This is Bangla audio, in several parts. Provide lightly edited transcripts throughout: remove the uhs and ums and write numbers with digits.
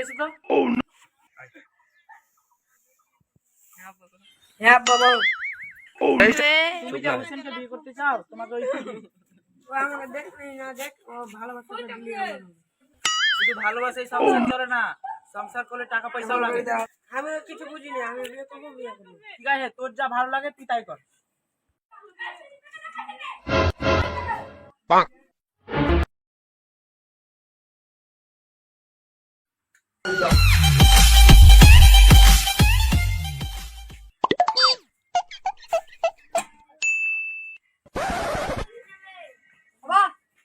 এসো তো। হ্যাঁ বাবা, তুমি যে হোসেনকে বিয়ে করতে চাও, তোমাকে ওই ও আমাকে দেখবি না, দেখ ও ভালোবাসাটা দিয়ে শুধু ভালোবাসাই সংসার চলে না, সংসার করলে টাকা পয়সাও লাগে। আমি কিছু বুঝি না, আমি বিয়ে করবো, বিয়ে করবো। ঠিক আছে, তোর যা ভালো লাগে তুই তাই কর। বাবা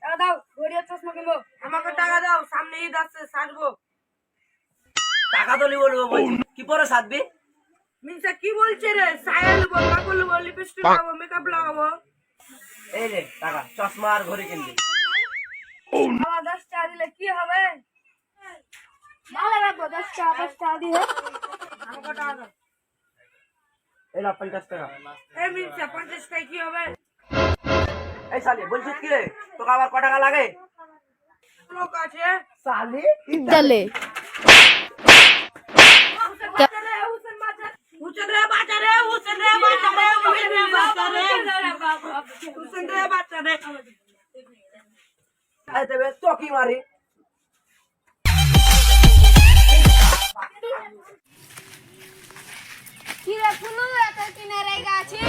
টাকা দাও, ঘড়িয়ার চশমা কিনবো। আমাকে টাকা দাও, সামনে ঈদ আসছে, সাজবো। টাকা তো নিবো বলছি, কি পরে সাধবি? মিনসা কি বলছে রে? সায়া নেবো, কাপড় নেবো, লিপস্টিক লাগাবো, মেকআপ লাগাবো। এই রে টাকা, চশমা আর ঘড়ি কিনবি। বাবা 10 টাকা দিলে কি হবে? ভালো রাখবো, 10 টাকা দিয়ে। আমাকে টাকা দাও। এই না 50 টাকা। এই মিনসা 50 টাকা কি হবে? এই শালি বলছিস কি রে, তোকে আবার ক টাকা লাগে? লোক আছে শালি চলে হুসেন রে বাচ্চা রে, হুসেন রে বাচ্চা রে, হুসেন রে বাচ্চা রে, হুসেন রে বাচ্চা রে। এই দেবে চকি মারি। কি রে ফুলু, এত কিনে রেখে আছিস?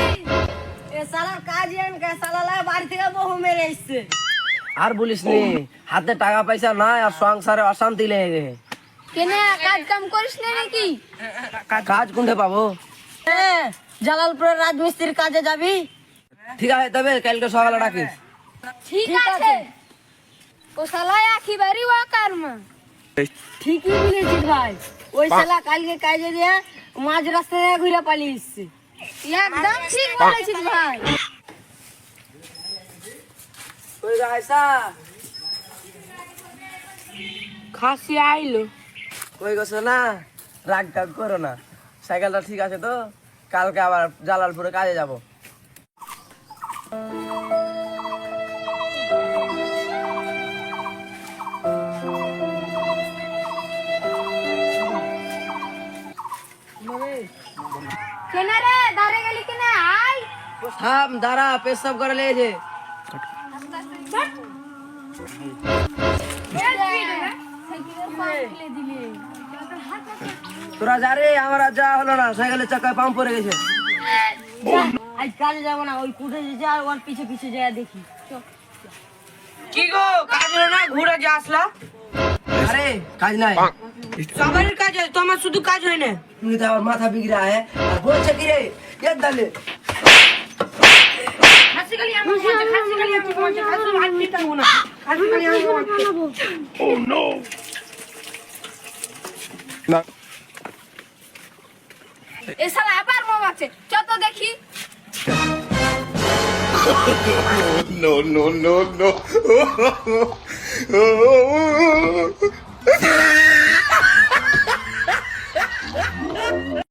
এ শালার কাজ এন কে শালা বাড়ি থেকে বহু মেরে এসছে। আর বলিস নি, হাতে টাকা পয়সা নাই আর সংসারে অশান্তি লেগে। কেনে কাজ কাম করিস না নাকি? কাজ কোনটা পাবো? জালালপুরের রাজমিস্ত্রির কাজে যাবি? ঠিক আছে তবে কালকে সকালে ডাকিস। ঠিক আছে। ও শালা একেবারে ওয়াকারমা। ঠিকই বলেছিস ভাই, ওই শালা কালকে কাজে দিয়ে মাঝ রাস্তায় ঘুরে পালিয়ে এসছে। একদম ঠিক বলেছিস ভাই। কই গাইসা? খাসি আইলো। কই গেছো না? রাগ টাগ করো না, সাইকেলটা ঠিক আছে তো? কালকে আবার জালালপুরে কাজে যাব। কেনে রে দাঁড়ে গেলি কেনে? আয় থাম, দাঁড়া, পেশাব করে লেগেছে। তোরা যা রে, আমার আর যা হলো না, সাইকেলের চাকায় পাম্প পড়ে গেছে। আজ কাজে যাবো না, ওই কুটে যে আর ওর পিছে পিছে যায় দেখি। কি গো, কাজ হলো না, ঘুরে যে আসলা? আরে কাজ নাই, সবারই কাজ হয়, তোমার শুধু কাজ হয় না। তুমি তো আমার মাথা বিগড়া হ্যাঁ, আর বলছে কি রে এর দালে খাসি খালি আমি বলছে, খাসি খালি আমি বলছে, খাসি ভাত নিতে হবে না, খাসি খালি আমি বলছে। এ শালা আবার মামাছে, চল তো দেখি। no, no, no, no.